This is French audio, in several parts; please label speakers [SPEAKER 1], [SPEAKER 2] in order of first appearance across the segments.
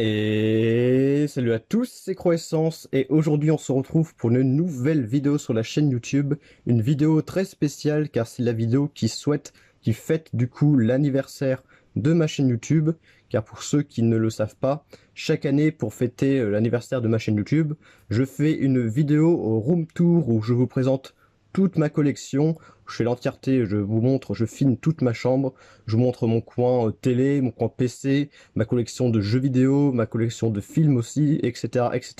[SPEAKER 1] Et salut à tous, c'est Croissance et aujourd'hui on se retrouve pour une nouvelle vidéo sur la chaîne YouTube, une vidéo très spéciale car c'est la vidéo qui fête du coup l'anniversaire de ma chaîne YouTube, car pour ceux qui ne le savent pas, chaque année pour fêter l'anniversaire de ma chaîne YouTube, je fais une vidéo au room tour où je vous présente toute ma collection. Je fais l'entièreté, je vous montre, je filme toute ma chambre, je vous montre mon coin télé, mon coin PC, ma collection de jeux vidéo, ma collection de films aussi, etc., etc.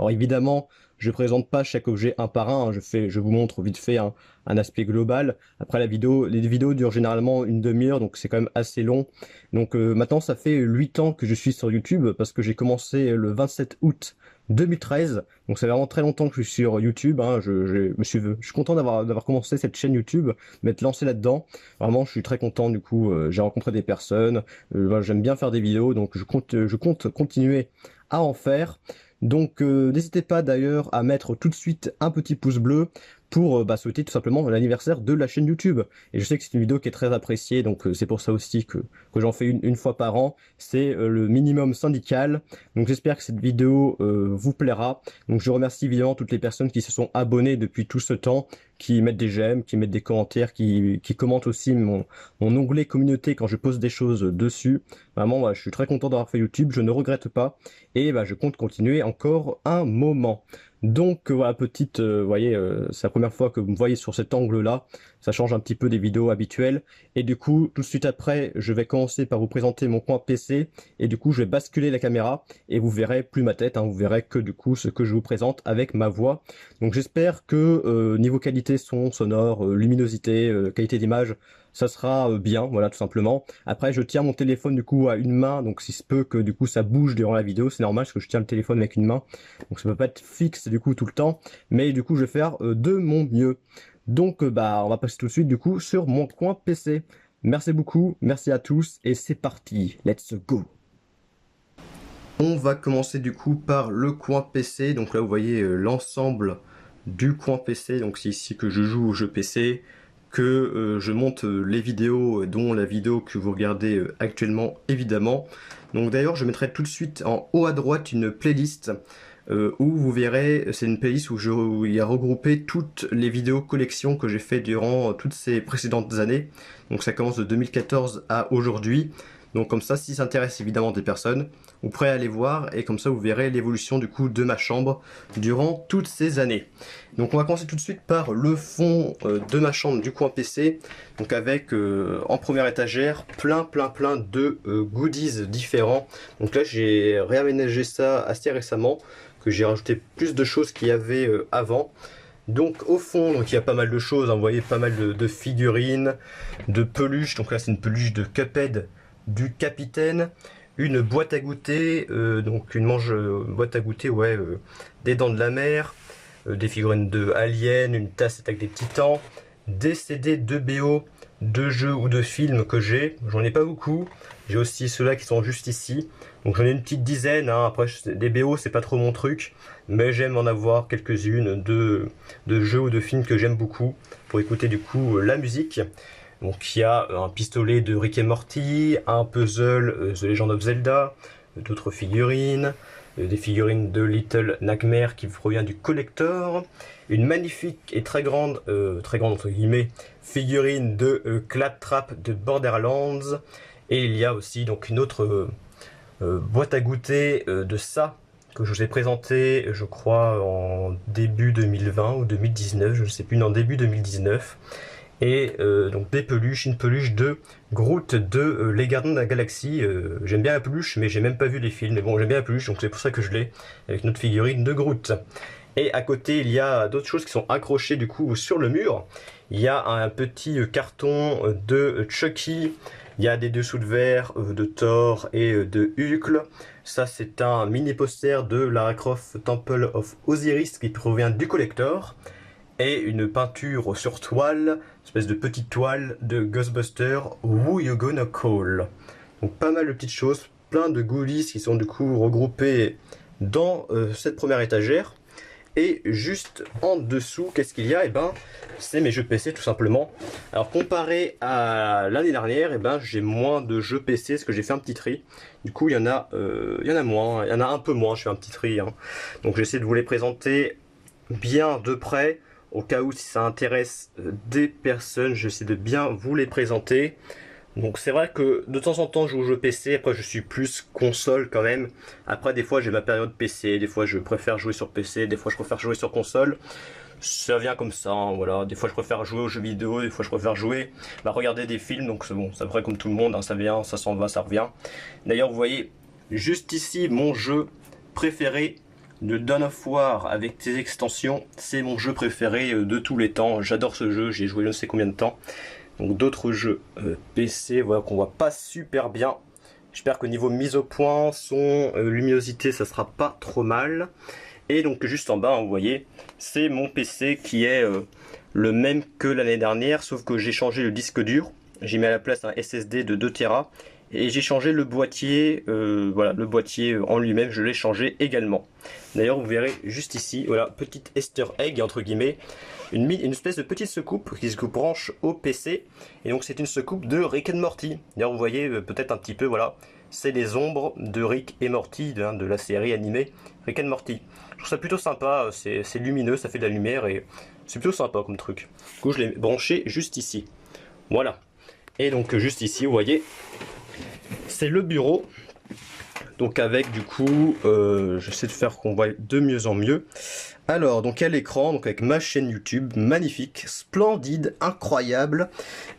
[SPEAKER 1] Alors évidemment, je présente pas chaque objet un par un, hein, je vous montre vite fait un aspect global. Après les vidéos durent généralement une demi-heure, donc c'est quand même assez long. Donc maintenant, ça fait 8 ans que je suis sur YouTube, parce que j'ai commencé le 27 août 2013, donc c'est vraiment très longtemps que je suis sur YouTube, hein. Je suis content d'avoir commencé cette chaîne YouTube, m'être lancé là-dedans. Vraiment, je suis très content du coup. J'ai rencontré des personnes. Voilà, j'aime bien faire des vidéos, donc je compte continuer à en faire. Donc n'hésitez pas d'ailleurs à mettre tout de suite un petit pouce bleu pour souhaiter tout simplement l'anniversaire de la chaîne YouTube. Et je sais que c'est une vidéo qui est très appréciée, donc c'est pour ça aussi que j'en fais une fois par an. C'est le minimum syndical. Donc j'espère que cette vidéo vous plaira. Donc je remercie évidemment toutes les personnes qui se sont abonnées depuis tout ce temps, qui mettent des j'aime, qui mettent des commentaires, qui commentent aussi mon onglet communauté quand je poste des choses dessus. Vraiment, voilà, je suis très content d'avoir fait YouTube, je ne regrette pas. Et je compte continuer encore un moment. Donc voilà, vous voyez, c'est la première fois que vous me voyez sur cet angle-là. Ça change un petit peu des vidéos habituelles. Et du coup, tout de suite après, je vais commencer par vous présenter mon coin PC. Et du coup, je vais basculer la caméra et vous verrez plus ma tête, hein, vous verrez que du coup ce que je vous présente avec ma voix. Donc j'espère que niveau qualité son, sonore, luminosité, qualité d'image, ça sera bien, voilà, tout simplement. Après, je tiens mon téléphone du coup à une main, donc si se peut que du coup ça bouge durant la vidéo, c'est normal parce que je tiens le téléphone avec une main, donc ça peut pas être fixe du coup tout le temps, mais du coup je vais faire de mon mieux. Donc on va passer tout de suite du coup sur mon coin PC. Merci beaucoup, merci à tous et c'est parti, let's go. On va commencer du coup par le coin PC. Donc là vous voyez l'ensemble du coin PC. Donc c'est ici que je joue aux jeux PC, que je monte les vidéos, dont la vidéo que vous regardez actuellement évidemment. Donc d'ailleurs je mettrai tout de suite en haut à droite une playlist où vous verrez, c'est une playlist où il y a regroupé toutes les vidéos collections que j'ai fait durant toutes ces précédentes années. Donc ça commence de 2014 à aujourd'hui. Donc comme ça, si ça intéresse évidemment des personnes, vous pourrez aller voir et comme ça vous verrez l'évolution du coup de ma chambre durant toutes ces années. Donc on va commencer tout de suite par le fond de ma chambre du coin PC, donc avec en première étagère plein de goodies différents. Donc là j'ai réaménagé ça assez récemment, que j'ai rajouté plus de choses qu'il y avait avant. Donc au fond, donc il y a pas mal de choses, hein, vous voyez pas mal de figurines, de peluches. Donc là c'est une peluche de Cuphead du capitaine, une boîte à goûter, donc une boîte à goûter, ouais, des dents de la mer, des figurines de Alien, une tasse avec des titans, des CD de BO de jeux ou de films que j'en ai pas beaucoup, j'ai aussi ceux-là qui sont juste ici, donc j'en ai une petite dizaine, hein. Après des BO c'est pas trop mon truc, mais j'aime en avoir quelques-unes de jeux ou de films que j'aime beaucoup, pour écouter du coup la musique. Donc il y a un pistolet de Rick et Morty, un puzzle The Legend of Zelda, d'autres figurines, des figurines de Little Nightmares qui provient du collector, une magnifique et très grande entre guillemets, figurine de Claptrap de Borderlands, et il y a aussi donc une autre boîte à goûter de ça que je vous ai présenté, je crois en début 2020 ou 2019, je ne sais plus, non, début 2019. Et donc des peluches, une peluche de Groot de Les Gardiens de la Galaxie. J'aime bien la peluche, mais j'ai même pas vu les films. Mais bon, j'aime bien la peluche, donc c'est pour ça que je l'ai, avec notre figurine de Groot. Et à côté, il y a d'autres choses qui sont accrochées du coup sur le mur. Il y a un petit carton de Chucky. Il y a des dessous de verre de Thor et de Hulk. Ça, c'est un mini poster de Lara Croft Temple of Osiris qui provient du collector. Et une peinture sur toile, espèce de petite toile de Ghostbusters, Who You Gonna Call. Donc pas mal de petites choses, plein de goodies qui sont du coup regroupés dans cette première étagère. Et juste en dessous, qu'est-ce qu'il y a? Et ben, c'est mes jeux PC tout simplement. Alors comparé à l'année dernière, et ben j'ai moins de jeux PC parce que j'ai fait un petit tri. Du coup, il y en a moins, il y en a un peu moins. Je fais un petit tri, hein. Donc j'essaie de vous les présenter bien de près, au cas où si ça intéresse des personnes, j'essaie de bien vous les présenter. Donc c'est vrai que de temps en temps je joue aux jeux PC, après je suis plus console quand même. Après des fois j'ai ma période PC, des fois je préfère jouer sur PC, des fois je préfère jouer sur console. Ça vient comme ça, hein, voilà. Des fois je préfère jouer aux jeux vidéo, des fois je préfère jouer, regarder des films, donc c'est bon, c'est vrai comme tout le monde, hein, ça vient, ça s'en va, ça revient. D'ailleurs vous voyez, juste ici mon jeu préféré de Dawn of War avec ses extensions, c'est mon jeu préféré de tous les temps. J'adore ce jeu, j'y ai joué je ne sais combien de temps. Donc d'autres jeux PC, voilà, qu'on voit pas super bien. J'espère qu'au niveau mise au point, son, luminosité, ça sera pas trop mal. Et donc juste en bas, hein, vous voyez, c'est mon PC qui est le même que l'année dernière, sauf que j'ai changé le disque dur. J'ai mis à la place un SSD de 2 Tera. Et j'ai changé le boîtier, voilà, le boîtier en lui-même, je l'ai changé également. D'ailleurs, vous verrez juste ici, voilà, petite Easter egg, entre guillemets, une espèce de petite secoupe qui se branche au PC. Et donc, c'est une secoupe de Rick and Morty. D'ailleurs, vous voyez peut-être un petit peu, voilà, c'est les ombres de Rick et Morty, de la série animée Rick and Morty. Je trouve ça plutôt sympa, c'est lumineux, ça fait de la lumière et c'est plutôt sympa comme truc. Du coup, je l'ai branché juste ici. Voilà. Et donc, juste ici, vous voyez, c'est le bureau, donc avec du coup, j'essaie de faire qu'on voit de mieux en mieux. Alors, donc à l'écran, donc avec ma chaîne YouTube, magnifique, splendide, incroyable.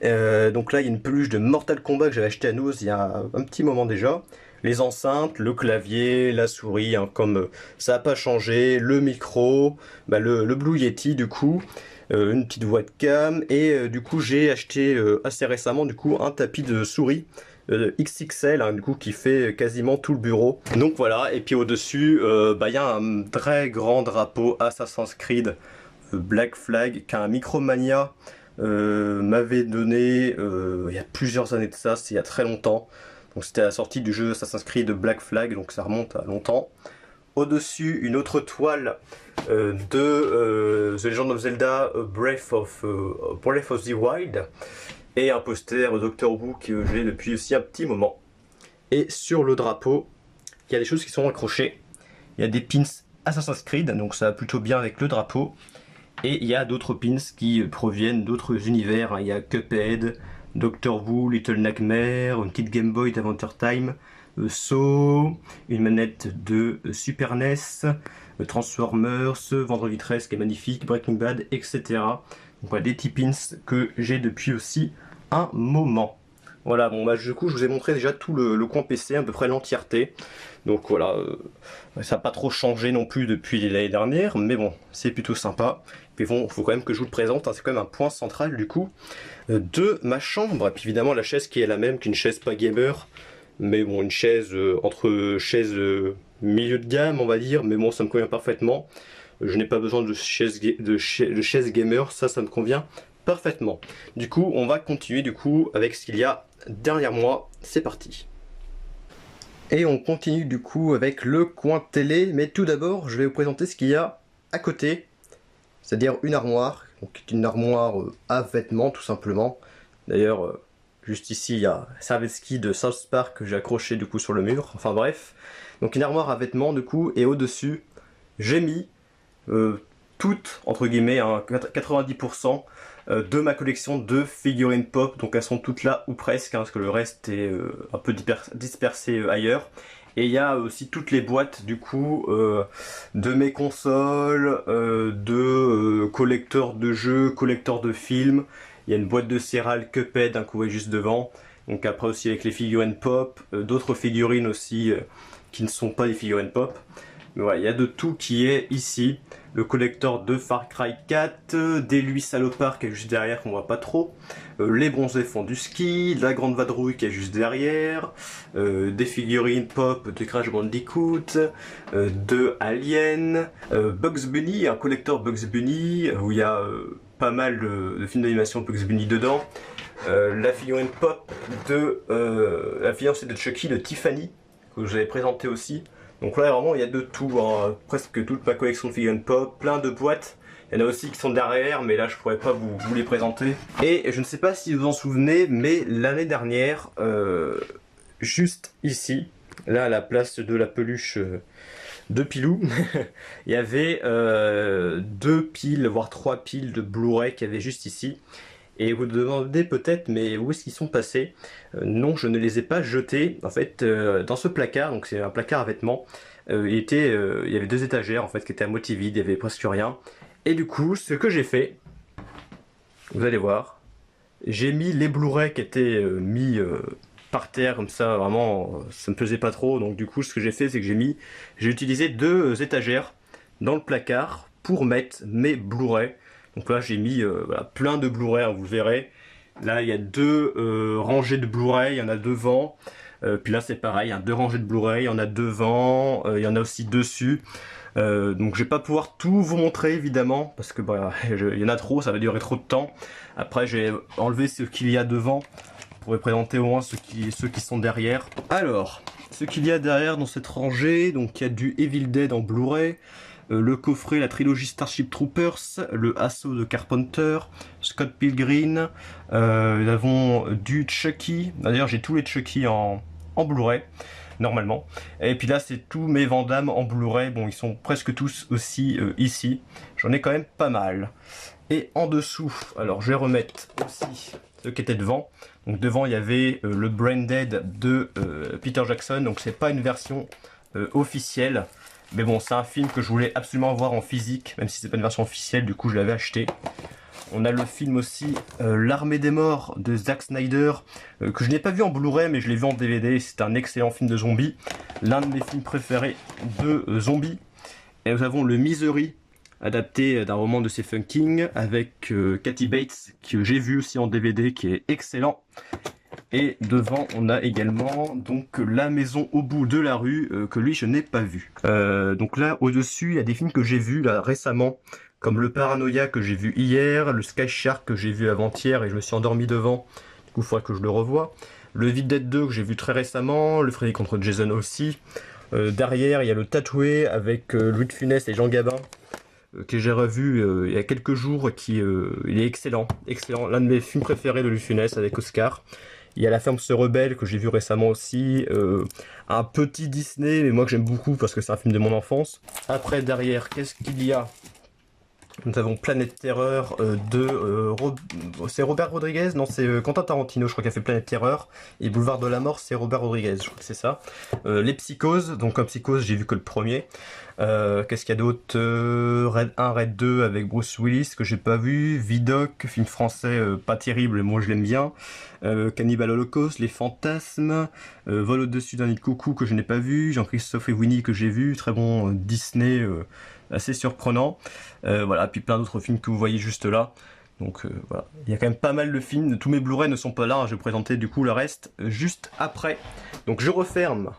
[SPEAKER 1] Donc là, il y a une peluche de Mortal Kombat que j'avais acheté à nous il y a un petit moment déjà. Les enceintes, le clavier, la souris, hein, comme ça n'a pas changé, le micro, le Blue Yeti du coup. Une petite webcam et du coup j'ai acheté assez récemment du coup un tapis de souris XXL, hein, du coup qui fait quasiment tout le bureau. Donc voilà, et puis au dessus il y a un très grand drapeau Assassin's Creed Black Flag qu'un Micromania m'avait donné il y a plusieurs années de ça, c'est il y a très longtemps. Donc c'était la sortie du jeu Assassin's Creed Black Flag, donc ça remonte à longtemps. Au-dessus, une autre toile de The Legend of Zelda Breath of the Wild et un poster Doctor Who que j'ai depuis aussi un petit moment. Et sur le drapeau, il y a des choses qui sont accrochées. Il y a des pins Assassin's Creed, donc ça va plutôt bien avec le drapeau. Et il y a d'autres pins qui proviennent d'autres univers. Il y a Cuphead, Doctor Who, Little Nightmare, une petite Game Boy d'Adventure Time, Saw, une manette de Super NES, Transformers, Vendredi 13 qui est magnifique, Breaking Bad, etc. Donc voilà, des petits pins que j'ai depuis aussi un moment. Voilà, bon du coup je vous ai montré déjà tout le coin PC, à peu près l'entièreté. Donc voilà, ça n'a pas trop changé non plus depuis l'année dernière, mais bon, c'est plutôt sympa. Puis bon, il faut quand même que je vous le présente, hein, c'est quand même un point central du coup de ma chambre. Et puis évidemment la chaise qui est la même qu'une chaise pas gamer, mais bon, une chaise entre chaises milieu de gamme on va dire, mais bon ça me convient parfaitement. Je n'ai pas besoin de chaise gamer, ça me convient parfaitement. Du coup on va continuer du coup avec ce qu'il y a derrière moi, c'est parti. Et on continue du coup avec le coin télé, mais tout d'abord je vais vous présenter ce qu'il y a à côté, c'est-à-dire une armoire, donc une armoire à vêtements tout simplement. D'ailleurs juste ici, il y a Servetski de South Park que j'ai accroché du coup sur le mur. Enfin bref. Donc une armoire à vêtements du coup. Et au-dessus, j'ai mis toutes, entre guillemets, hein, 90% de ma collection de figurines pop. Donc elles sont toutes là ou presque, hein, parce que le reste est un peu dispersé ailleurs. Et il y a aussi toutes les boîtes du coup de mes consoles, de collecteurs de jeux, collecteurs de films. Il y a une boîte de céréales Cuphead, hein, que vous voyez juste devant. Donc après aussi avec les figurines pop, d'autres figurines aussi qui ne sont pas des figurines pop. Mais voilà, il y a de tout qui est ici. Le collecteur de Far Cry 4, des Lui Salopard qui est juste derrière qu'on voit pas trop. Les bronzés font du ski, la grande vadrouille qui est juste derrière. Des figurines pop de Crash Bandicoot, de Alien, Bugs Bunny, un collecteur Bugs Bunny où il y a pas mal de films d'animation Bugs Bunny dedans. La figurine pop de la fiancée de Chucky de Tiffany que je vous avais présenté aussi. Donc là vraiment il y a de tout, hein. Presque toute ma collection de figurines pop, plein de boîtes. Il y en a aussi qui sont derrière, mais là je pourrais pas vous les présenter. Et je ne sais pas si vous en souvenez, mais l'année dernière, juste ici, là à la place de la peluche de Pilou, il y avait 2 piles, voire 3 piles de Blu-ray qu'il y avait juste ici. Et vous demandez peut-être, mais où est-ce qu'ils sont passés? Non, je ne les ai pas jetés. En fait, dans ce placard, donc c'est un placard à vêtements, il y avait 2 étagères en fait qui étaient à moitié vides, il y avait presque rien. Et du coup, ce que j'ai fait, vous allez voir, j'ai mis les Blu-ray qui étaient mis par terre comme ça, vraiment, ça me pesait pas trop. Donc du coup, ce que j'ai fait, c'est que j'ai utilisé 2 étagères dans le placard pour mettre mes Blu-ray. Donc là, j'ai mis voilà, plein de Blu-ray, hein, vous verrez. Là, il y a 2 rangées de Blu-ray, il y en a devant. Puis là, c'est pareil, il y a 2 rangées de Blu-ray, il y en a devant, il y en a aussi dessus. Donc je vais pas pouvoir tout vous montrer évidemment parce que bah, il y en a trop, ça va durer trop de temps. Après j'ai enlevé ce qu'il y a devant pour vous présenter au moins ceux qui sont derrière. Alors, ce qu'il y a derrière dans cette rangée, donc il y a du Evil Dead en Blu-ray, le coffret, la trilogie Starship Troopers, le Assaut de Carpenter, Scott Pilgrim, nous avons du Chucky, d'ailleurs j'ai tous les Chucky en Blu-ray normalement. Et puis là, c'est tous mes Van Damme en Blu-ray. Bon, ils sont presque tous aussi ici. J'en ai quand même pas mal. Et en dessous, alors je vais remettre aussi ce qui était devant. Donc devant, il y avait le Brain Dead de Peter Jackson. Donc c'est pas une version officielle. Mais bon, c'est un film que je voulais absolument voir en physique, même si c'est pas une version officielle, du coup je l'avais acheté. On a le film aussi L'Armée des Morts de Zack Snyder, que je n'ai pas vu en Blu-ray mais je l'ai vu en DVD. C'est un excellent film de zombies, l'un de mes films préférés de zombies. Et nous avons le Misery, adapté d'un roman de Stephen King avec Kathy Bates, que j'ai vu aussi en DVD, qui est excellent. Et devant, on a également donc La Maison au bout de la rue, que lui je n'ai pas vu. Donc là, au-dessus, il y a des films que j'ai vus là récemment, comme le Paranoia que j'ai vu hier, le Sky Shark que j'ai vu avant-hier et je me suis endormi devant, du coup il faudrait que je le revoie. Le Evil Dead 2 que j'ai vu très récemment, le Freddy contre Jason aussi. Derrière, il y a le Tatoué avec Louis de Funès et Jean Gabin, que j'ai revu il y a quelques jours, il est excellent, excellent, l'un de mes films préférés de Louis de Funès avec Oscar. Il y a La Ferme se rebelle que j'ai vu récemment aussi, un petit Disney, mais moi que j'aime beaucoup parce que c'est un film de mon enfance. Après derrière, qu'est-ce qu'il y a? Nous avons Planète Terreur c'est Robert Rodriguez? Non, c'est Quentin Tarantino, je crois, qui a fait Planète Terreur. Et Boulevard de la Mort, c'est Robert Rodriguez, je crois que c'est ça. Les Psychoses, donc comme Psychose, j'ai vu que le premier. Qu'est-ce qu'il y a d'autre? Red 1, Red 2 avec Bruce Willis, que j'ai pas vu. Vidoc, film français pas terrible, moi je l'aime bien. Cannibal Holocaust, Les Fantasmes. Vol au-dessus d'un nid de coucou, que je n'ai pas vu. Jean-Christophe et Winnie, que j'ai vu. Très bon Disney, assez surprenant. Voilà, puis plein d'autres films que vous voyez juste là. Donc voilà, il y a quand même pas mal de films. Tous mes Blu-ray ne sont pas là, hein. Je vais présenter du coup le reste juste après. Donc je referme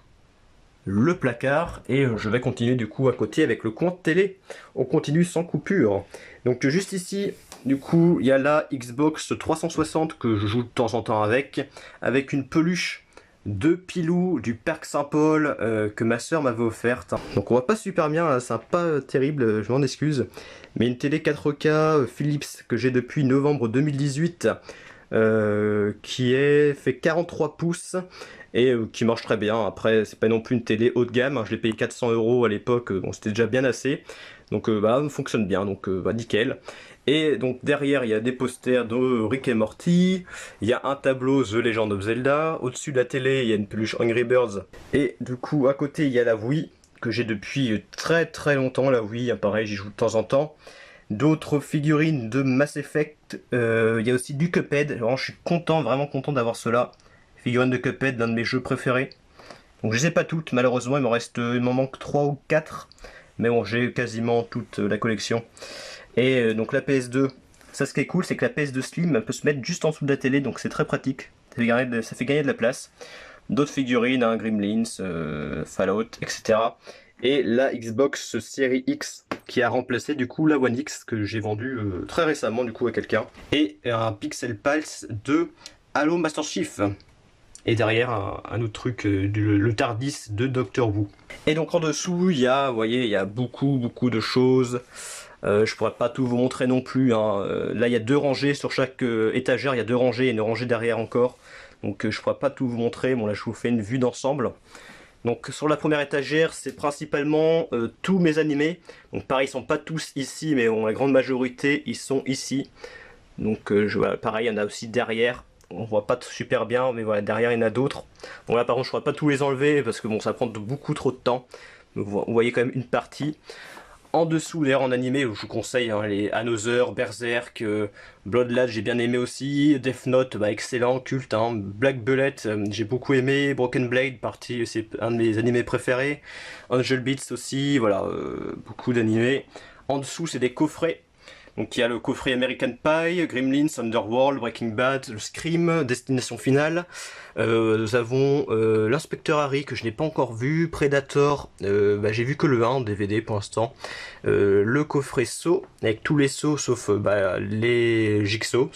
[SPEAKER 1] le placard et je vais continuer du coup à côté avec le compte télé. On continue sans coupure. Donc juste ici, du coup, il y a la Xbox 360 que je joue de temps en temps avec une peluche de Pilou du Parc Saint-Paul que ma soeur m'avait offerte. Donc on voit pas super bien, là, c'est pas terrible, je m'en excuse. Mais une télé 4K Philips que j'ai depuis novembre 2018, qui est fait 43 pouces et qui marche très bien. Après, c'est pas non plus une télé haut de gamme, hein. Je l'ai payé 400 € à l'époque, bon, c'était déjà bien assez. Donc bah, fonctionne bien, donc bah, nickel. Et donc derrière, il y a des posters de Rick et Morty, il y a un tableau The Legend of Zelda, au-dessus de la télé, il y a une peluche Angry Birds, et du coup, à côté, il y a la Wii, que j'ai depuis très très longtemps, la Wii, pareil, j'y joue de temps en temps. D'autres figurines de Mass Effect, il y a aussi du Cuphead, alors, je suis content, vraiment content d'avoir cela. Figurines de Cuphead, l'un de mes jeux préférés. Donc je les ai pas toutes, malheureusement, il m'en manque 3 ou 4, mais bon, j'ai quasiment toute la collection. Et donc la PS2, ça ce qui est cool, c'est que la PS2 Slim elle peut se mettre juste en dessous de la télé, donc c'est très pratique, ça fait gagner de la place. D'autres figurines, hein, Gremlins, Fallout, etc. Et la Xbox Series X qui a remplacé du coup la One X que j'ai vendue très récemment du coup à quelqu'un. Et un Pixel Pulse de Halo Master Chief. Et derrière un autre truc, le TARDIS de Doctor Who. Et donc en dessous, il y a, vous voyez, il y a beaucoup de choses. Je pourrais pas tout vous montrer non plus, hein. Là il y a 2 rangées sur chaque étagère, il y a 2 rangées et une rangée derrière encore. Donc je pourrais pas tout vous montrer, bon là je vous fais une vue d'ensemble. Donc sur la première étagère, c'est principalement tous mes animés. Donc pareil, ils sont pas tous ici, mais bon, la grande majorité, ils sont ici. Donc voilà, pareil, il y en a aussi derrière. On voit pas super bien, mais voilà, derrière il y en a d'autres. Bon là par contre, je pourrais pas tous les enlever, parce que bon, ça prend beaucoup trop de temps. Donc, vous voyez quand même une partie. En dessous, d'ailleurs, en animé, je vous conseille hein, les Another, Berserk, Bloodlust, j'ai bien aimé aussi, Death Note, bah, excellent, culte, hein, Black Bullet, j'ai beaucoup aimé, Broken Blade, partie, c'est un de mes animés préférés, Angel Beats aussi, voilà, beaucoup d'animés. En dessous, c'est des coffrets. Donc il y a le coffret American Pie, Gremlins, Underworld, Breaking Bad, le Scream, Destination Finale. Nous avons l'Inspecteur Harry que je n'ai pas encore vu, Predator, j'ai vu que le 1 en DVD pour l'instant. Le coffret Saw, avec tous les Saw sauf les Jigsaw,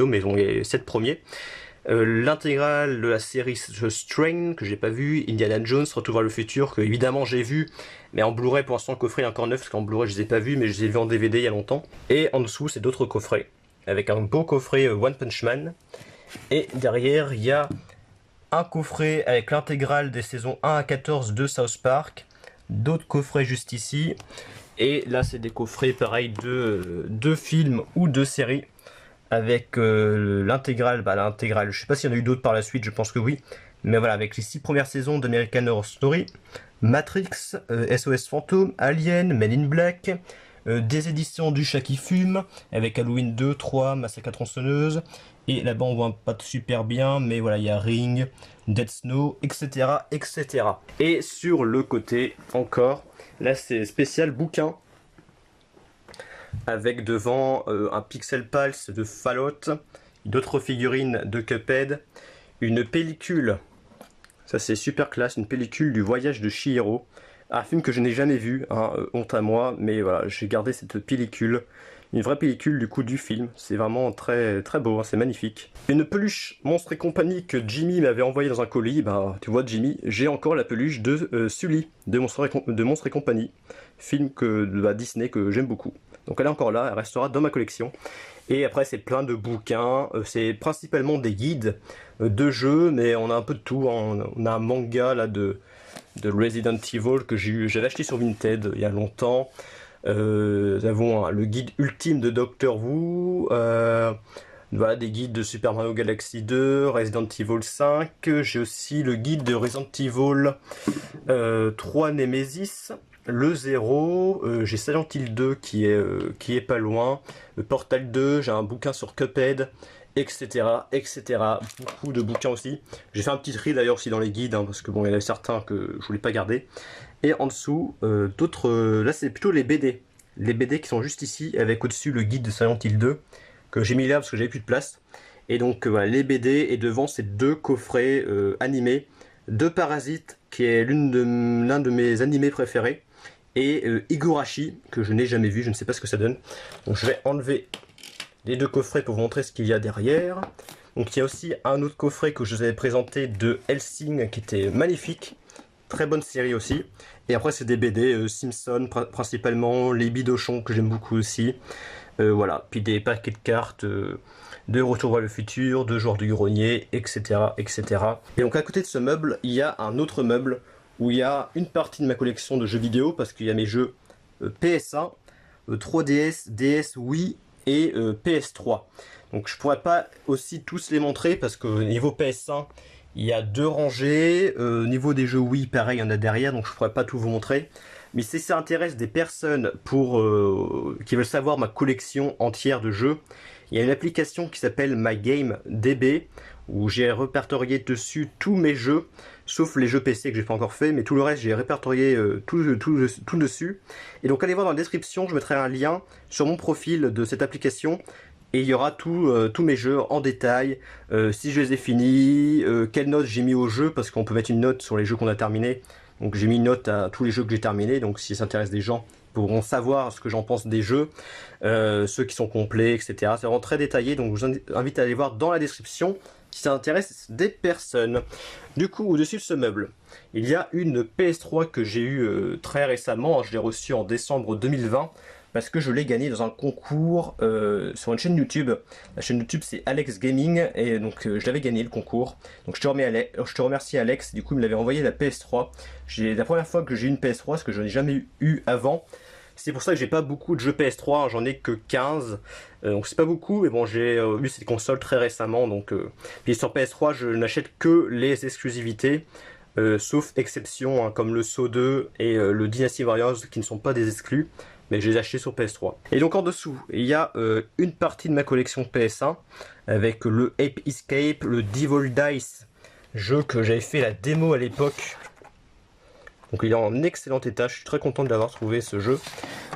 [SPEAKER 1] mais ils ont les 7 premiers. L'intégrale de la série The Strain que j'ai pas vu, Indiana Jones, Retour vers le futur que évidemment j'ai vu, mais en Blu-ray pour l'instant le coffret est encore neuf parce qu'en Blu-ray je les ai pas vus mais je les ai vus en DVD il y a longtemps. Et en dessous c'est d'autres coffrets avec un beau coffret One Punch Man. Et derrière il y a un coffret avec l'intégrale des saisons 1 à 14 de South Park, d'autres coffrets juste ici. Et là c'est des coffrets pareil de films ou de séries. Avec l'intégrale, je sais pas s'il y en a eu d'autres par la suite, je pense que oui, mais voilà, avec les 6 premières saisons d'American Horror Story, Matrix, SOS Fantôme, Alien, Men in Black, des éditions du Chat qui fume, avec Halloween 2, 3, Massacre à tronçonneuse, et là-bas on voit pas super bien, mais voilà, il y a Ring, Dead Snow, etc., etc. Et sur le côté, encore, là c'est spécial bouquin, avec devant un Pixel Pulse de Fallout, d'autres figurines de Cuphead, une pellicule, ça c'est super classe, une pellicule du voyage de Chihiro, un film que je n'ai jamais vu, hein, honte à moi, mais voilà, j'ai gardé cette pellicule, une vraie pellicule du coup du film, c'est vraiment très beau, hein, c'est magnifique. Une peluche Monstre et compagnie que Jimmy m'avait envoyé dans un colis, bah tu vois Jimmy, j'ai encore la peluche de Sully, de Monstre et compagnie, film de Disney que j'aime beaucoup. Donc elle est encore là, elle restera dans ma collection. Et après c'est plein de bouquins, c'est principalement des guides de jeux, mais on a un peu de tout, hein. On a un manga là de Resident Evil que j'avais acheté sur Vinted il y a longtemps. Nous avons le guide ultime de Doctor Who, voilà, des guides de Super Mario Galaxy 2, Resident Evil 5, j'ai aussi le guide de Resident Evil 3 Nemesis, le 0, j'ai Silent Hill 2 qui est pas loin, le Portal 2, j'ai un bouquin sur Cuphead, etc., etc. Beaucoup de bouquins aussi. J'ai fait un petit tri d'ailleurs aussi dans les guides, hein, parce que bon, il y en a certains que je voulais pas garder. Et en dessous, d'autres, là c'est plutôt les BD. Les BD qui sont juste ici, avec au-dessus le guide de Silent Hill 2, que j'ai mis là parce que j'avais plus de place. Et donc voilà, les BD, et devant ces 2 coffrets animés, de Parasite, qui est l'un de mes animés préférés, et Higurashi, que je n'ai jamais vu, je ne sais pas ce que ça donne. Donc je vais enlever les 2 coffrets pour vous montrer ce qu'il y a derrière. Donc il y a aussi un autre coffret que je vous avais présenté de Hellsing, qui était magnifique, très bonne série aussi. Et après c'est des BD, Simpson principalement, les Bidochons que j'aime beaucoup aussi. Voilà, puis des paquets de cartes de Retour vers le futur, de Joueurs du Grenier, etc., etc. Et donc à côté de ce meuble, il y a un autre meuble où il y a une partie de ma collection de jeux vidéo, parce qu'il y a mes jeux PS1, 3DS, DS, Wii et PS3. Donc je pourrais pas aussi tous les montrer, parce que niveau PS1, il y a 2 rangées, au niveau des jeux Wii, pareil, il y en a derrière, donc je pourrais pas tout vous montrer. Mais si ça intéresse des personnes qui veulent savoir ma collection entière de jeux, il y a une application qui s'appelle MyGameDB, où j'ai répertorié dessus tous mes jeux, sauf les jeux PC que j'ai pas encore fait, mais tout le reste j'ai répertorié tout dessus. Et donc allez voir dans la description, je mettrai un lien sur mon profil de cette application, et il y aura tous mes jeux en détail, si je les ai finis, quelle note j'ai mis au jeu, parce qu'on peut mettre une note sur les jeux qu'on a terminés, Donc j'ai mis une note à tous les jeux que j'ai terminés, donc si ça intéresse des gens, ils pourront savoir ce que j'en pense des jeux, ceux qui sont complets, etc. C'est vraiment très détaillé, donc je vous invite à aller voir dans la description si ça intéresse des personnes. Du coup, au-dessus de ce meuble, il y a une PS3 que j'ai eue très récemment, je l'ai reçue en décembre 2020, parce que je l'ai gagnée dans un concours sur une chaîne YouTube. La chaîne YouTube c'est Alex Gaming, et donc je l'avais gagné le concours. Donc je te remercie Alex, du coup il me l'avait envoyé la PS3. La première fois que j'ai eu une PS3, parce que je n'ai jamais eu avant. C'est pour ça que j'ai pas beaucoup de jeux PS3, j'en ai que 15, donc c'est pas beaucoup, mais bon j'ai eu cette console très récemment, donc puis sur PS3 je n'achète que les exclusivités, sauf exception, hein, comme le Saw 2 et le Dynasty Warriors qui ne sont pas des exclus, mais je les ai achetés sur PS3. Et donc en dessous, il y a une partie de ma collection PS1, avec le Ape Escape, le Devil Dice, jeu que j'avais fait la démo à l'époque. Donc il est en excellent état, je suis très content de l'avoir trouvé ce jeu.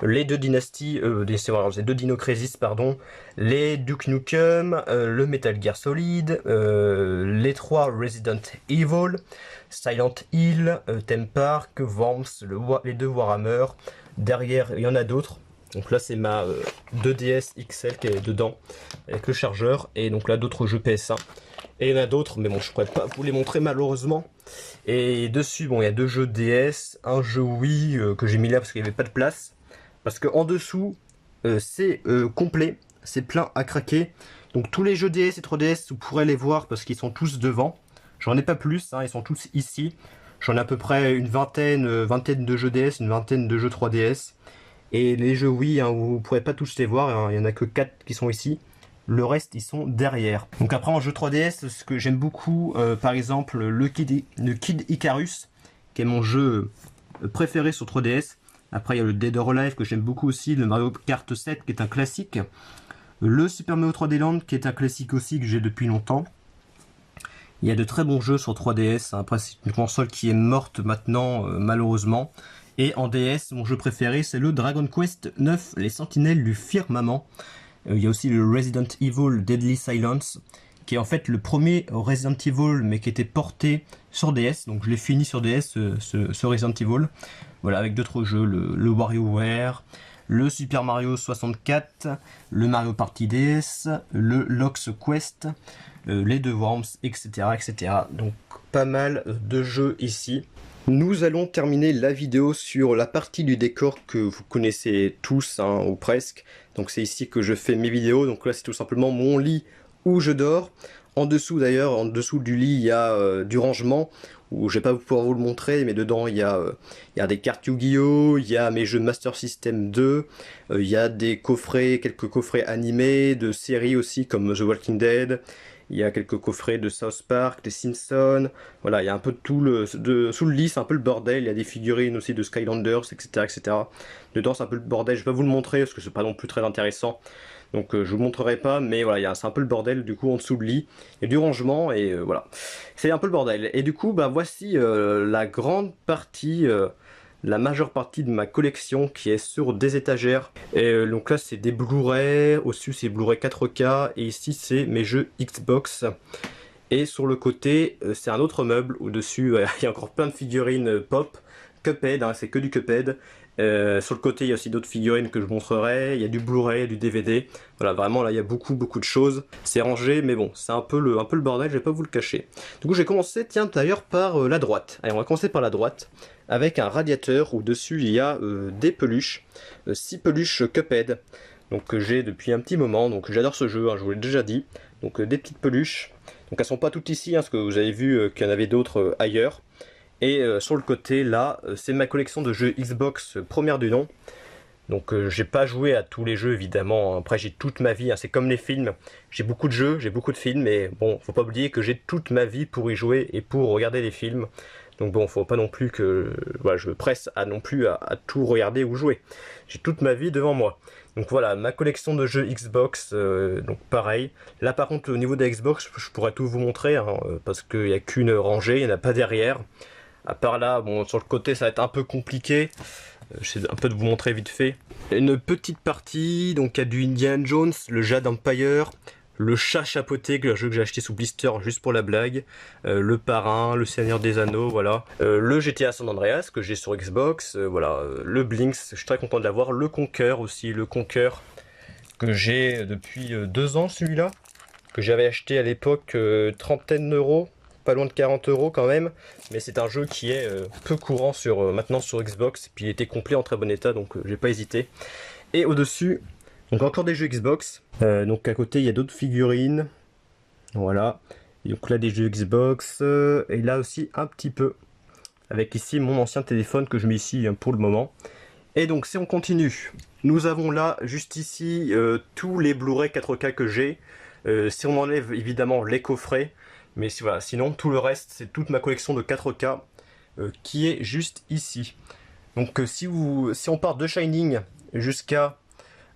[SPEAKER 1] Les deux dynasties, les deux Dino Crisis, pardon, les Duke Nukem, le Metal Gear Solid, les 3 Resident Evil, Silent Hill, Theme Park, Worms, les 2 Warhammer. Derrière, il y en a d'autres. Donc là, c'est ma 2DS XL qui est dedans, avec le chargeur, et donc là, d'autres jeux PS1. Et il y en a d'autres, mais bon, je ne pourrais pas vous les montrer malheureusement. Et dessus, bon, il y a 2 jeux DS, un jeu Wii que j'ai mis là parce qu'il n'y avait pas de place. Parce qu'en dessous, c'est complet, c'est plein à craquer. Donc tous les jeux DS et 3DS, vous pourrez les voir parce qu'ils sont tous devant. J'en ai pas plus, hein, ils sont tous ici. J'en ai à peu près une vingtaine de jeux DS, une vingtaine de jeux 3DS. Et les jeux Wii, hein, vous ne pourrez pas tous les voir, hein, il n'y en a que 4 qui sont ici. Le reste, ils sont derrière. Donc après, en jeu 3DS, ce que j'aime beaucoup, par exemple, le Kid Icarus, qui est mon jeu préféré sur 3DS. Après, il y a le Dead or Alive, que j'aime beaucoup aussi, le Mario Kart 7, qui est un classique. Le Super Mario 3D Land, qui est un classique aussi, que j'ai depuis longtemps. Il y a de très bons jeux sur 3DS. Après, c'est une console qui est morte maintenant, malheureusement. Et en DS, mon jeu préféré, c'est le Dragon Quest 9, les Sentinelles du Firmament. Il y a aussi le Resident Evil Deadly Silence, qui est en fait le premier Resident Evil, mais qui était porté sur DS. Donc je l'ai fini sur DS, ce Resident Evil. Voilà, avec d'autres jeux, le WarioWare, le Super Mario 64, le Mario Party DS, le Lox Quest, les 2 Worms, etc., etc. Donc pas mal de jeux ici. Nous allons terminer la vidéo sur la partie du décor que vous connaissez tous, hein, ou presque. Donc c'est ici que je fais mes vidéos. Donc là c'est tout simplement mon lit où je dors. En dessous d'ailleurs, en dessous du lit, il y a du rangement, où je vais pas pouvoir vous le montrer, mais dedans il y a des cartes Yu-Gi-Oh, il y a mes jeux de Master System 2, il y a des coffrets, quelques coffrets animés, de séries aussi comme The Walking Dead. Il y a quelques coffrets de South Park, des Simpsons, voilà, il y a un peu de tout sous le lit, c'est un peu le bordel, il y a des figurines aussi de Skylanders, etc., etc. Dedans c'est un peu le bordel, je vais pas vous le montrer parce que c'est pas non plus très intéressant, donc je vous le montrerai pas, mais voilà, c'est un peu le bordel du coup en dessous le lit, il y a du rangement et voilà, c'est un peu le bordel. Et du coup, bah voici la grande partie, la majeure partie de ma collection qui est sur des étagères. Et donc là c'est des Blu-ray, au-dessus c'est Blu-ray 4K, et ici c'est mes jeux Xbox. Et sur le côté c'est un autre meuble, au-dessus il y a encore plein de figurines pop, Cuphead, hein, c'est que du Cuphead. Sur le côté il y a aussi d'autres figurines que je montrerai, il y a du Blu-ray, du DVD, voilà, vraiment là il y a beaucoup de choses, c'est rangé, mais bon, c'est un peu le bordel, je vais pas vous le cacher. Du coup j'ai commencé, tiens d'ailleurs, par la droite. Allez, on va commencer par la droite, avec un radiateur où dessus il y a des peluches, 6 peluches Cuphead, donc que j'ai depuis un petit moment, donc j'adore ce jeu, hein, je vous l'ai déjà dit, donc des petites peluches, donc elles sont pas toutes ici, hein, parce que vous avez vu qu'il y en avait d'autres ailleurs. Et sur le côté là, c'est ma collection de jeux Xbox première du nom. Donc j'ai pas joué à tous les jeux évidemment, après j'ai toute ma vie, hein. C'est comme les films, j'ai beaucoup de jeux, j'ai beaucoup de films, mais bon, faut pas oublier que j'ai toute ma vie pour y jouer et pour regarder des films. Donc bon, faut pas non plus que voilà, je me presse à non plus à tout regarder ou jouer. J'ai toute ma vie devant moi. Donc voilà, ma collection de jeux Xbox, donc pareil. Là par contre au niveau de la Xbox, je pourrais tout vous montrer, hein, parce qu'il n'y a qu'une rangée, il n'y en a pas derrière. À part là, bon, sur le côté ça va être un peu compliqué. J'essaie un peu de vous montrer vite fait. Une petite partie, donc il y a du Indiana Jones, le Jade Empire, Le Chat Chapeauté, le jeu que j'ai acheté sous blister juste pour la blague, Le Parrain, Le Seigneur des Anneaux, voilà. Le GTA San Andreas que j'ai sur Xbox, voilà. Le Blinks, je suis très content de l'avoir. Le Conquer aussi, le Conquer que j'ai depuis 2 ans celui-là, que j'avais acheté à l'époque trentaine d'euros, pas loin de 40 euros quand même, mais c'est un jeu qui est peu courant maintenant sur Xbox, et puis il était complet en très bon état, donc j'ai pas hésité. Et au-dessus, donc encore des jeux Xbox, donc à côté il y a d'autres figurines, voilà, et donc là des jeux Xbox, et là aussi un petit peu, avec ici mon ancien téléphone que je mets ici pour le moment. Et donc si on continue, nous avons là juste ici tous les Blu-ray 4K que j'ai. Si on enlève évidemment les coffrets, mais voilà, sinon tout le reste c'est toute ma collection de 4K qui est juste ici. Donc si on part de Shining jusqu'à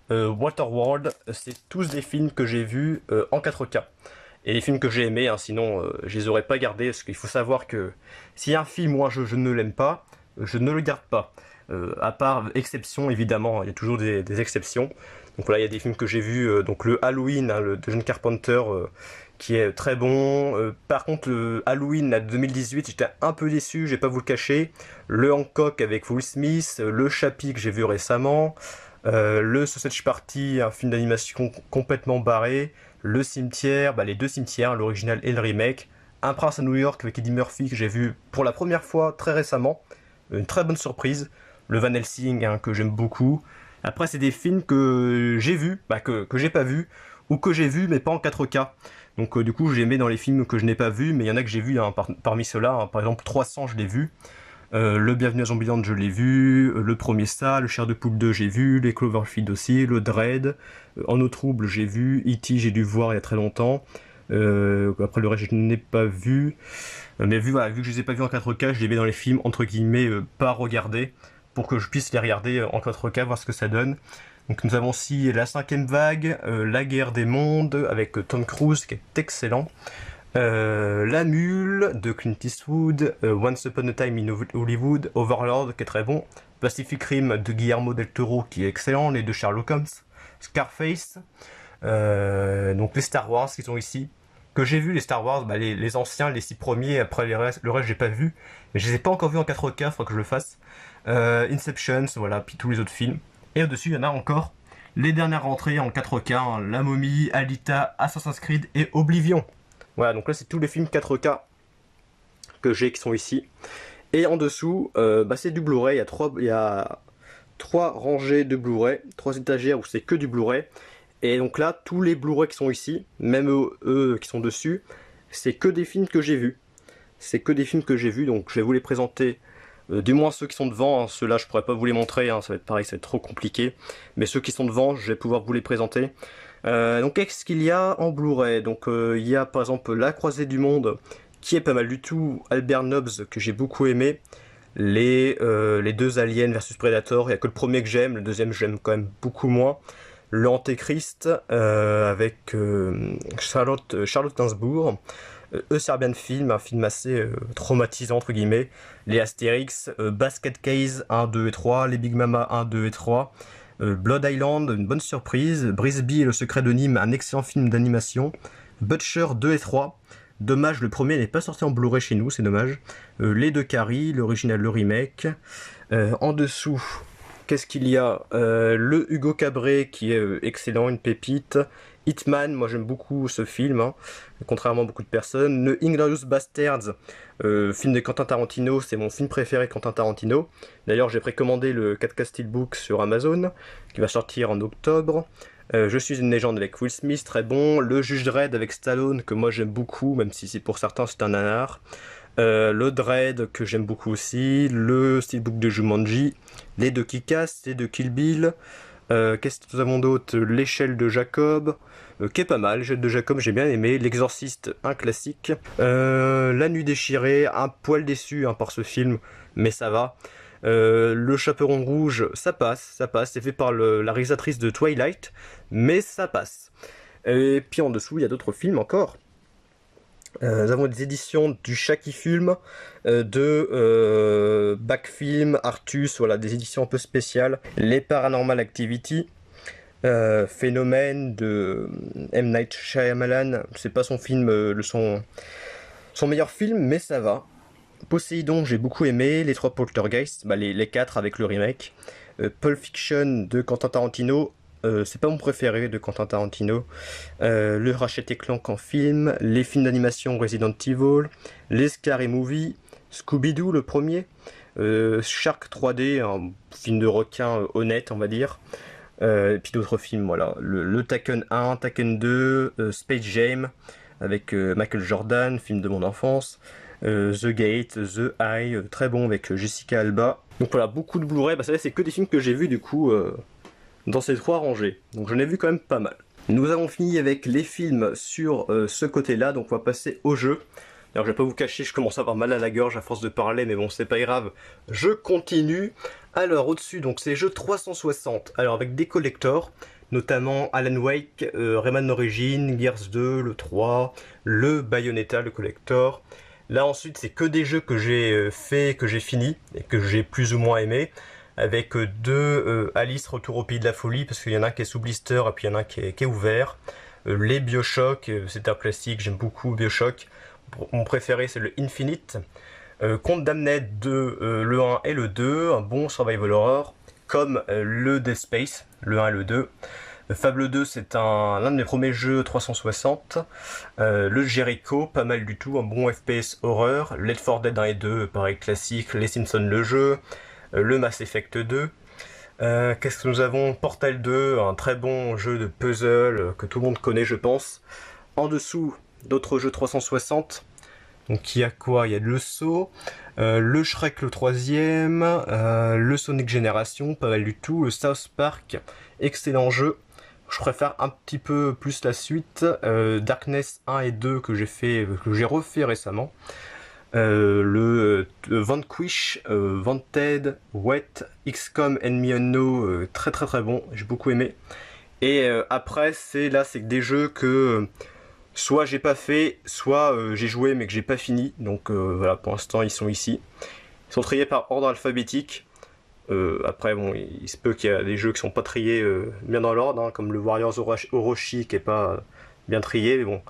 [SPEAKER 1] Waterworld, c'est tous des films que j'ai vus en 4K. Et les films que j'ai aimés, hein, sinon je les aurais pas gardés, parce qu'il faut savoir que si un film ou un jeu je ne l'aime pas, je ne le garde pas. À part exception, évidemment, il y a toujours des exceptions. Donc voilà, il y a des films que j'ai vus, donc le Halloween, hein, de John Carpenter, qui est très bon. Par contre, le Halloween là, de 2018, j'étais un peu déçu, je vais pas vous le cacher. Le Hancock avec Will Smith, le Chappie que j'ai vu récemment, le Sausage Party, un film d'animation complètement barré, le Cimetière, les deux Cimetières, l'original et le remake, Un Prince à New York avec Eddie Murphy que j'ai vu pour la première fois très récemment, une très bonne surprise. Le Van Helsing, hein, que j'aime beaucoup. Après, c'est des films que j'ai vus, que j'ai pas vus, ou que j'ai vus mais pas en 4K. Donc du coup, j'ai aimé dans les films que je n'ai pas vus, mais il y en a que j'ai vus, hein, parmi ceux-là. Hein, par exemple, 300, je l'ai vu. Le Bienvenue à Zombieland, je l'ai vu. Le Premier Ça, le Chair de Poule 2, j'ai vu. Les Cloverfield aussi. Le Dread. En eau trouble, j'ai vu. E.T., j'ai dû voir il y a très longtemps. Après le reste, je n'ai pas vu. Mais vu que je les ai pas vus en 4K, je les mets dans les films, entre guillemets, pas regardés, pour que je puisse les regarder en 4K, voir ce que ça donne. Donc nous avons aussi La Cinquième Vague, La Guerre des Mondes, avec Tom Cruise, qui est excellent. La Mule, de Clint Eastwood, Once Upon a Time in Hollywood, Overlord, qui est très bon. Pacific Rim, de Guillermo del Toro, qui est excellent, les deux Sherlock Holmes. Scarface, donc les Star Wars qui sont ici. Que j'ai vu les Star Wars, les anciens, les 6 premiers, après le reste j'ai pas vu. Mais je les ai pas encore vus en 4K, faudra que je le fasse. Inception, voilà, puis tous les autres films. Et au-dessus, il y en a encore les dernières rentrées en 4K, hein, La Momie, Alita, Assassin's Creed et Oblivion. Voilà, donc là c'est tous les films 4K que j'ai qui sont ici. Et en dessous, c'est du Blu-ray, il y a 3 rangées de Blu-ray, 3 étagères où c'est que du Blu-ray. Et donc là, tous les Blu-ray qui sont ici, même eux qui sont dessus, c'est que des films que j'ai vus. C'est que des films que j'ai vus, donc je vais vous les présenter. Du moins ceux qui sont devant, hein, ceux-là je pourrais pas vous les montrer, hein, ça va être pareil, ça va être trop compliqué. Mais ceux qui sont devant, je vais pouvoir vous les présenter. Donc qu'est-ce qu'il y a en Blu-ray? Donc il y a par exemple La Croisée du Monde, qui est pas mal du tout, Albert Nobbs, que j'ai beaucoup aimé. Les 2 Aliens versus Predator, il n'y a que le premier que j'aime, le deuxième j'aime quand même beaucoup moins. Le Antéchrist avec Charlotte Gainsbourg. Serbian Film, un film assez traumatisant entre guillemets. Les Astérix, Basket Case 1, 2 et 3, Les Big Mama 1, 2 et 3. Blood Island, une bonne surprise. Brisby et le secret de Nîmes, un excellent film d'animation. Butcher 2 et 3. Dommage, le premier n'est pas sorti en Blu-ray chez nous, c'est dommage. Les 2 Carrie, l'original, le remake. En dessous, qu'est-ce qu'il y a? Le Hugo Cabret qui est excellent, une pépite. Hitman, moi j'aime beaucoup ce film, hein, contrairement à beaucoup de personnes. Le Inglourious Basterds, film de Quentin Tarantino, c'est mon film préféré Quentin Tarantino. D'ailleurs j'ai précommandé le 4K Steelbook sur Amazon, qui va sortir en octobre. Je suis une légende avec Will Smith, très bon. Le Juge Dredd avec Stallone, que moi j'aime beaucoup, même si pour certains c'est un nanar. Le Dread que j'aime beaucoup aussi, le Steelbook de Jumanji, les 2 Kick-Ass, les 2 Kill Bill, qu'est-ce que nous avons d'autre? L'échelle de Jacob, qui est pas mal, l'échelle de Jacob j'ai bien aimé, L'Exorciste, un classique, La Nuit déchirée, un poil déçu par ce film, mais ça va. Le Chaperon Rouge, ça passe, c'est fait par la réalisatrice de Twilight, mais ça passe. Et puis en dessous il y a d'autres films encore. Nous avons des éditions du Chat qui fume, Backfilm, Artus, voilà, des éditions un peu spéciales. Les Paranormal Activity, Phénomène de M. Night Shyamalan, c'est pas son film, son meilleur film, mais ça va. Poséidon, j'ai beaucoup aimé. Les trois Poltergeist, les quatre avec le remake. Pulp Fiction de Quentin Tarantino, c'est pas mon préféré de Quentin Tarantino. Le Ratchet et Clank en film. Les films d'animation Resident Evil. Les Scary Movie. Scooby-Doo, le premier. Shark 3D, un film de requin honnête, on va dire. Et puis d'autres films, voilà. Le Taken 1, Taken 2, Space Jam, avec Michael Jordan, film de mon enfance. The Gate, The Eye, très bon avec Jessica Alba. Donc voilà, beaucoup de Blu-ray, ça c'est que des films que j'ai vus du coup dans ces trois rangées. Donc j'en ai vu quand même pas mal. Nous avons fini avec les films sur ce côté-là, donc on va passer au jeu. Alors je vais pas vous cacher, je commence à avoir mal à la gorge à force de parler, mais bon c'est pas grave, je continue. Alors au-dessus, donc c'est jeux 360, alors avec des collectors, notamment Alan Wake, Rayman Origins, Gears 2, le 3, le Bayonetta, le collector. Là ensuite c'est que des jeux que j'ai fait, que j'ai fini, et que j'ai plus ou moins aimé, avec deux Alice Retour au Pays de la Folie, parce qu'il y en a un qui est sous blister, et puis il y en a un qui est ouvert. Les Bioshock, c'est un classique, j'aime beaucoup Bioshock. Mon préféré c'est le Infinite. Conte Damned 2, le 1 et le 2, un bon survival horror, comme le Dead Space, le 1 et le 2. Fable 2, c'est l'un de mes premiers jeux 360. Le Jericho, pas mal du tout, un bon FPS horreur. Left 4 Dead 1 et 2, pareil classique. Les Simpsons, le jeu. Le Mass Effect 2. Qu'est-ce que nous avons? Portal 2, un très bon jeu de puzzle que tout le monde connaît, je pense. En dessous, d'autres jeux 360. Donc il y a quoi? Il y a le Saw, le Shrek le troisième, le Sonic Generation, pas mal du tout, le South Park, excellent jeu. Je préfère un petit peu plus la suite, Darkness 1 et 2 que j'ai refait récemment. Le Vanquish, Wanted, Wet, XCOM Enemy Unknown, très très très bon, j'ai beaucoup aimé. Et après c'est que des jeux que soit j'ai pas fait, soit j'ai joué mais que j'ai pas fini. Donc voilà, pour l'instant ils sont ici. Ils sont triés par ordre alphabétique. Après bon, il se peut qu'il y a des jeux qui sont pas triés bien dans l'ordre, hein, comme le Warriors Orochi qui est pas bien trié, mais bon.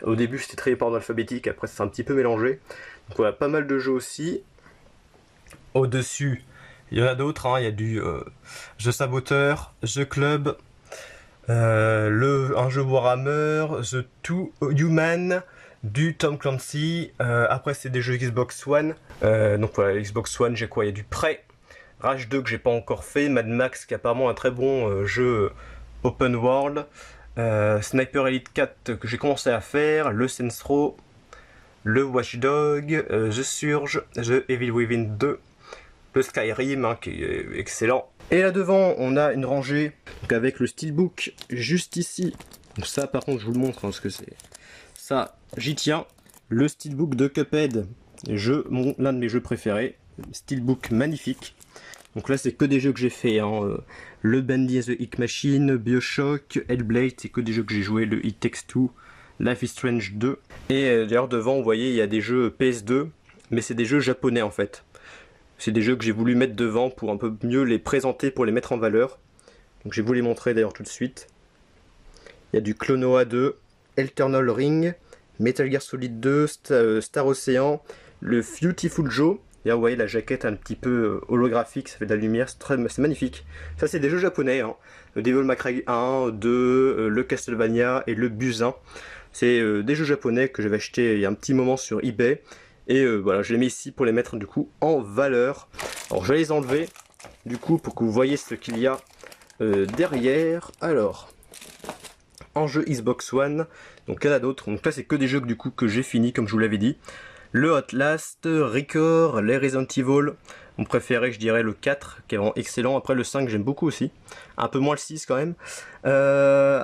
[SPEAKER 1] Au début c'était trié par ordre alphabétique, après c'est un petit peu mélangé. Donc voilà, pas mal de jeux aussi. Au-dessus, il y en a d'autres, hein, il y a du The Saboteur, The Club, un jeu Warhammer, The Two Human, du Tom Clancy. Après c'est des jeux Xbox One. Donc voilà, Xbox One, j'ai quoi? Il y a du Prey, Rage 2 que j'ai pas encore fait, Mad Max qui est apparemment un très bon jeu open world, Sniper Elite 4 que j'ai commencé à faire, le Saints Row, le Watch Dogs, The Surge, The Evil Within 2, le Skyrim hein, qui est excellent. Et là devant on a une rangée donc avec le Steelbook juste ici. Donc ça par contre je vous le montre hein, parce que c'est ça, j'y tiens. Le Steelbook de Cuphead, l'un de mes jeux préférés. Steelbook magnifique. Donc là c'est que des jeux que j'ai fait hein. Le Bandy and the Hick Machine, Bioshock, Hellblade, c'est que des jeux que j'ai joué, le It Takes Two, Life is Strange 2. Et d'ailleurs devant vous voyez il y a des jeux PS2, mais c'est des jeux japonais en fait. C'est des jeux que j'ai voulu mettre devant pour un peu mieux les présenter, pour les mettre en valeur. Donc je vais vous les montrer d'ailleurs tout de suite. Il y a du Klonoa 2, Eternal Ring, Metal Gear Solid 2, Star Ocean, le Beautiful Joe. Là vous voyez la jaquette un petit peu holographique, ça fait de la lumière, c'est magnifique. Ça c'est des jeux japonais, hein. Le Devil May Cry 1, 2, le Castlevania et le Buzin. C'est des jeux japonais que j'avais acheté il y a un petit moment sur eBay. Et voilà, je les mets ici pour les mettre du coup en valeur. Alors je vais les enlever du coup pour que vous voyez ce qu'il y a derrière. Alors, en jeu Xbox One, donc il y en a d'autres. Donc là c'est que des jeux du coup que j'ai fini comme je vous l'avais dit. Le Outlast, Record, les Resident Evil. Mon préféré je dirais le 4 qui est vraiment excellent. Après le 5 j'aime beaucoup aussi. Un peu moins le 6 quand même.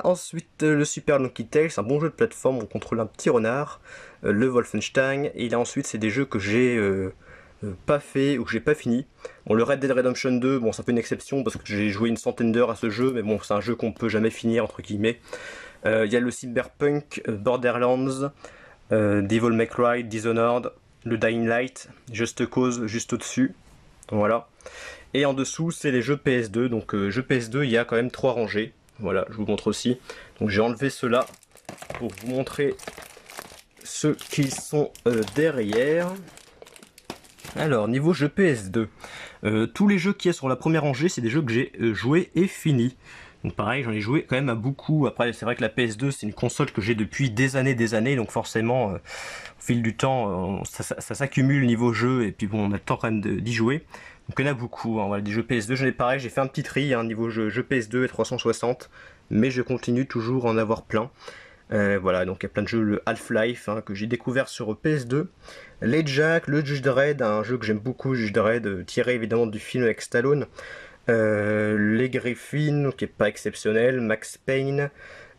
[SPEAKER 1] Ensuite le Super Donkey Tales, un bon jeu de plateforme, on contrôle un petit renard. Le Wolfenstein. Et là ensuite c'est des jeux que j'ai pas fait ou que j'ai pas fini. Bon, le Red Dead Redemption 2, bon c'est un peu une exception parce que j'ai joué une centaine d'heures à ce jeu. Mais bon c'est un jeu qu'on peut jamais finir entre guillemets. Il y a le Cyberpunk, Borderlands, Devil May Cry, Dishonored, le Dying Light, Just Cause juste au-dessus. Voilà. Et en dessous, c'est les jeux PS2. Donc jeux PS2, il y a quand même 3 rangées. Voilà, je vous montre aussi. Donc j'ai enlevé ceux-là pour vous montrer ceux qui sont derrière. Alors, niveau jeux PS2, tous les jeux qu'il y a sur la première rangée, c'est des jeux que j'ai joués et finis. Donc pareil, j'en ai joué quand même à beaucoup. Après, c'est vrai que la PS2, c'est une console que j'ai depuis des années, donc forcément, au fil du temps, ça s'accumule niveau jeu, et puis bon, on a le temps quand même d'y jouer. Donc il y en a beaucoup, hein. Voilà, des jeux PS2, j'en ai pareil, j'ai fait un petit tri, hein, niveau jeu PS2 et 360, mais je continue toujours à en avoir plein. Voilà, donc il y a plein de jeux, le Half-Life, hein, que j'ai découvert sur PS2, les Jack, le Judge Dredd, un jeu que j'aime beaucoup, Judge Dredd, tiré évidemment du film avec Stallone, les Griffins, qui est pas exceptionnel, Max Payne,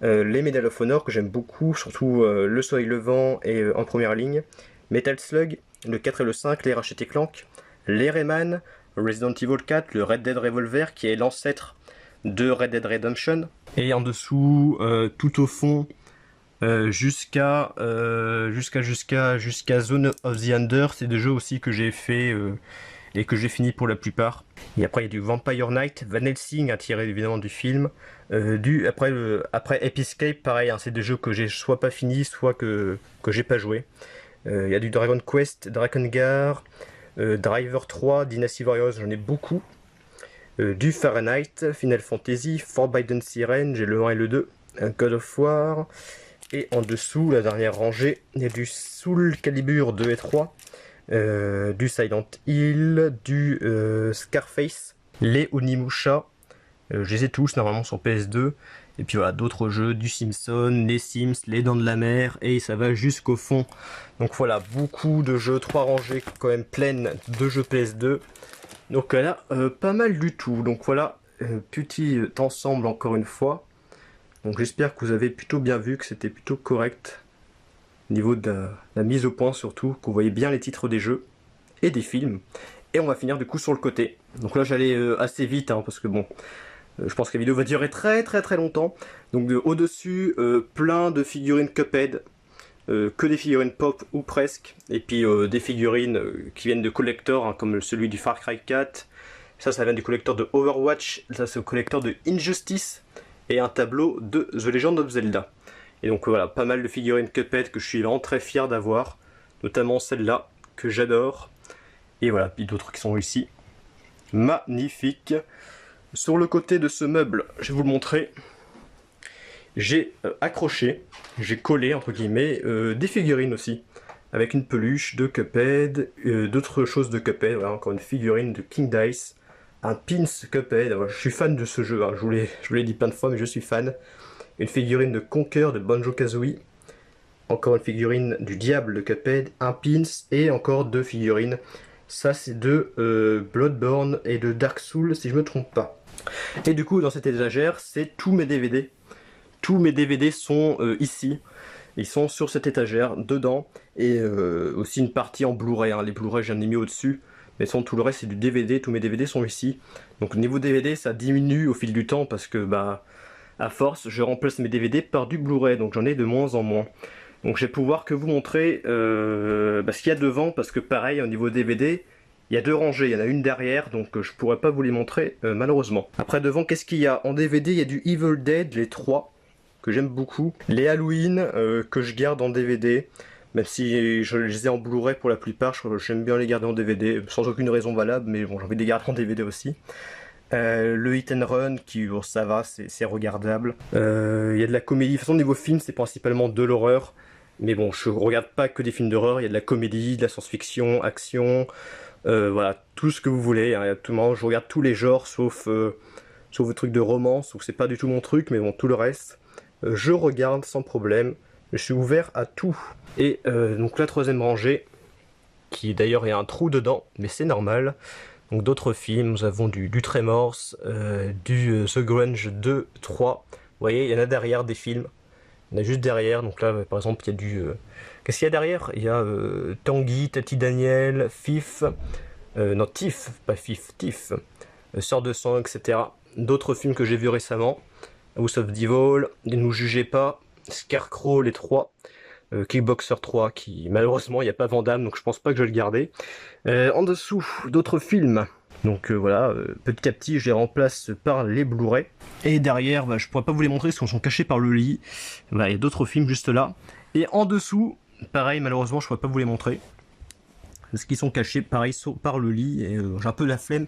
[SPEAKER 1] les Medal of Honor, que j'aime beaucoup, surtout le Soleil Levant et en première ligne, Metal Slug, le 4 et le 5, les Ratchet & Clank, les Rayman, Resident Evil 4, le Red Dead Revolver, qui est l'ancêtre de Red Dead Redemption, et en dessous, tout au fond, jusqu'à Zone of the Ender, c'est des jeux aussi que j'ai fait et que j'ai fini pour la plupart. Et après il y a du Vampire Knight, Van Helsing, tiré évidemment du film, après Episcape, pareil, hein, c'est des jeux que j'ai soit pas fini, soit que j'ai pas joué. Il y a du Dragon Quest, Drakengard, Driver 3, Dynasty Warriors, j'en ai beaucoup. Du Fahrenheit, Final Fantasy, Forbidden Siren, j'ai le 1 et le 2, God of War. Et en dessous, la dernière rangée, il y a du Soul Calibur 2 et 3, du Silent Hill, du Scarface, les Onimusha, je les ai tous normalement sur PS2, et puis voilà, d'autres jeux, du Simpson, les Sims, les Dents de la Mer, et ça va jusqu'au fond. Donc voilà, beaucoup de jeux, 3 rangées quand même pleines de jeux PS2. Donc là, pas mal du tout. Donc voilà, petit ensemble encore une fois. Donc j'espère que vous avez plutôt bien vu, que c'était plutôt correct. Au niveau de la mise au point surtout, que vous voyez bien les titres des jeux et des films. Et on va finir du coup sur le côté. Donc là j'allais assez vite, hein, parce que bon, je pense que la vidéo va durer très longtemps. Donc au-dessus, plein de figurines Cuphead. Que des figurines pop ou presque, et puis des figurines qui viennent de collectors, hein, comme celui du Far Cry 4, ça vient du collector de Overwatch, ça c'est le collector de Injustice, et un tableau de The Legend of Zelda. Et donc voilà, pas mal de figurines Cuphead que je suis vraiment très fier d'avoir, notamment celle-là, que j'adore, et voilà, puis d'autres qui sont ici. Magnifique. Sur le côté de ce meuble, je vais vous le montrer. J'ai accroché, j'ai collé entre guillemets des figurines aussi, avec une peluche de Cuphead, d'autres choses de Cuphead, voilà, encore une figurine de King Dice, un pins Cuphead, voilà, je suis fan de ce jeu, hein, je vous l'ai dit plein de fois mais je suis fan, une figurine de Conker de Banjo-Kazooie, encore une figurine du Diable de Cuphead, un pins et encore 2 figurines, ça c'est de Bloodborne et de Dark Souls si je me trompe pas. Et du coup dans cette étagère c'est tous mes DVD. Tous mes DVD sont ici, ils sont sur cette étagère, dedans, et aussi une partie en Blu-ray, hein. Les Blu-ray j'en ai mis au-dessus, mais sinon tout le reste c'est du DVD, tous mes DVD sont ici. Donc niveau DVD ça diminue au fil du temps parce que bah à force je remplace mes DVD par du Blu-ray, donc j'en ai de moins en moins. Donc je vais pouvoir que vous montrer ce qu'il y a devant, parce que pareil au niveau DVD, il y a 2 rangées, il y en a une derrière, donc je pourrais pas vous les montrer malheureusement. Après devant, qu'est-ce qu'il y a? En DVD il y a du Evil Dead, les 3. Que j'aime beaucoup, les Halloween que je garde en DVD, même si je les ai en Blu-ray pour la plupart, j'aime bien les garder en DVD, sans aucune raison valable, mais bon j'ai envie de les garder en DVD aussi. Le Hit and Run, qui bon, ça va, c'est regardable. Il y a de la comédie, de toute façon niveau film c'est principalement de l'horreur, mais bon je regarde pas que des films d'horreur, il y a de la comédie, de la science-fiction, action, voilà, tout ce que vous voulez, hein, je regarde tous les genres sauf le truc de romance, où c'est pas du tout mon truc, mais bon tout le reste. Je regarde sans problème, je suis ouvert à tout. Et donc la 3ème rangée, qui d'ailleurs il y a un trou dedans, mais c'est normal. Donc d'autres films, nous avons du Tremors, du The Grudge 2, 3. Vous voyez, il y en a derrière des films. Il y en a juste derrière, donc là par exemple il y a du... Qu'est-ce qu'il y a derrière? Il y a Tanguy, Tati Daniel, Fif, non Tiff, pas Fif, Tiff, Sœur de sang, etc. D'autres films que j'ai vus récemment. House of Devil, Ne nous jugez pas, Scarecrow les 3, Kickboxer 3 qui malheureusement il n'y a pas Van Damme donc je pense pas que je vais le garder. En dessous d'autres films, Donc voilà, petit à petit je les remplace par les Blu-ray. Et derrière, je pourrais pas vous les montrer parce qu'ils sont cachés par le lit. Il y a d'autres films juste là. Et en dessous, pareil, malheureusement je pourrais pas vous les montrer. Parce qu'ils sont cachés pareil par le lit. Et j'ai un peu la flemme,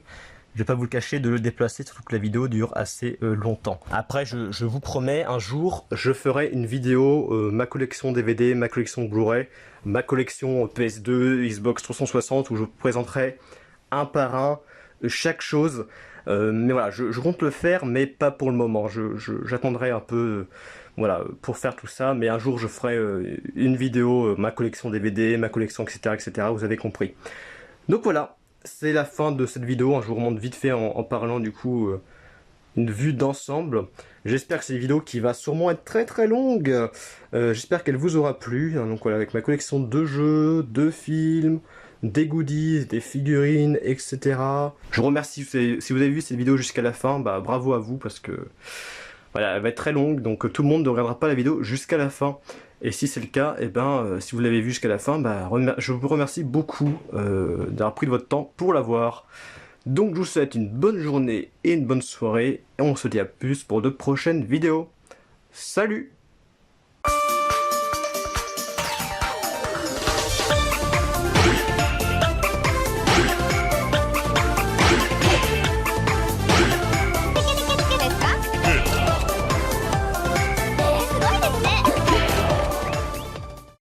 [SPEAKER 1] je vais pas vous le cacher, de le déplacer, surtout que la vidéo dure assez longtemps. Après, je vous promets, un jour, je ferai une vidéo, ma collection DVD, ma collection Blu-ray, ma collection PS2, Xbox 360, où je vous présenterai un par un chaque chose. Mais voilà, je compte le faire, mais pas pour le moment. J'attendrai un peu, voilà, pour faire tout ça. Mais un jour, je ferai une vidéo, ma collection DVD, ma collection, etc., etc. Vous avez compris. Donc voilà, c'est la fin de cette vidéo. Je vous remonte vite fait en parlant du coup une vue d'ensemble. J'espère que c'est une vidéo qui va sûrement être très très longue. J'espère qu'elle vous aura plu. Donc voilà, avec ma collection de jeux, de films, des goodies, des figurines, etc. Je vous remercie si vous avez vu cette vidéo jusqu'à la fin. Bravo à vous parce que voilà, elle va être très longue, donc tout le monde ne regardera pas la vidéo jusqu'à la fin. Et si c'est le cas, si vous l'avez vu jusqu'à la fin, je vous remercie beaucoup d'avoir pris de votre temps pour la voir. Donc je vous souhaite une bonne journée et une bonne soirée, et on se dit à plus pour de prochaines vidéos. Salut!